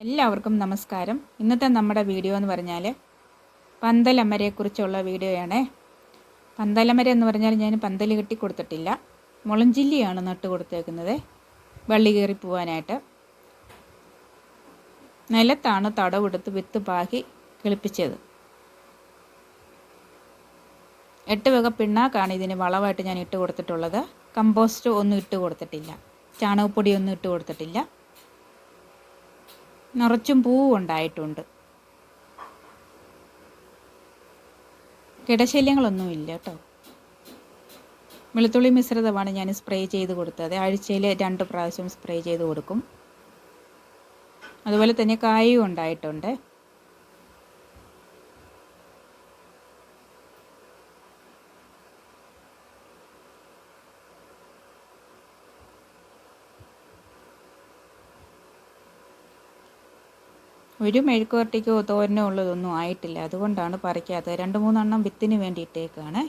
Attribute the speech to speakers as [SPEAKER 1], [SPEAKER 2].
[SPEAKER 1] എല്ലാവർക്കും നമസ്കാരം. ഇന്നത്തെ നമ്മുടെ വീഡിയോ എന്ന് പറഞ്ഞാൽ പന്തലമരയെക്കുറിച്ചുള്ള വീഡിയോയാണ്. പന്തലമര എന്ന് പറഞ്ഞാൽ ഞാൻ പന്തൽ കെട്ടി കൊടുത്തിട്ടില്ല, മുളഞ്ചില്ലിയാണ് നട്ട് കൊടുത്തേക്കുന്നത് വള്ളി കയറി പോവാനായിട്ട്. നിലത്താണ് തടവെടുത്ത് വിത്ത് പാകി കിളിപ്പിച്ചത്. 8 വക പിണ്ണാക്കാണ് ഇതിന് വളമായിട്ട് ഞാൻ ഇട്ട് കൊടുത്തിട്ടുള്ളത്. കമ്പോസ്റ്റ് ഒന്നും ഇട്ട് കൊടുത്തിട്ടില്ല, ചാണകപ്പൊടി ഒന്നും ഇട്ട് കൊടുത്തിട്ടില്ല. നിറച്ചും പൂവും ഉണ്ടായിട്ടുണ്ട്. കിടശല്യങ്ങളൊന്നുമില്ല കേട്ടോ. വെളുത്തുള്ളി മിശ്രിതമാണ് ഞാൻ സ്പ്രേ ചെയ്ത് കൊടുത്തത്. ആഴ്ചയിൽ 2 പ്രാവശ്യം സ്പ്രേ ചെയ്ത് കൊടുക്കും. അതുപോലെ തന്നെ കായും ഉണ്ടായിട്ടുണ്ട്. ഒരു മെഴുക്കുവരട്ടിക്കോ തോരനോ ഉള്ളതൊന്നും ആയിട്ടില്ല, അതുകൊണ്ടാണ് പറിക്കാത്തത്. 2-3 എണ്ണം വിത്തിന് വേണ്ടി ഇട്ടേക്കാണ്.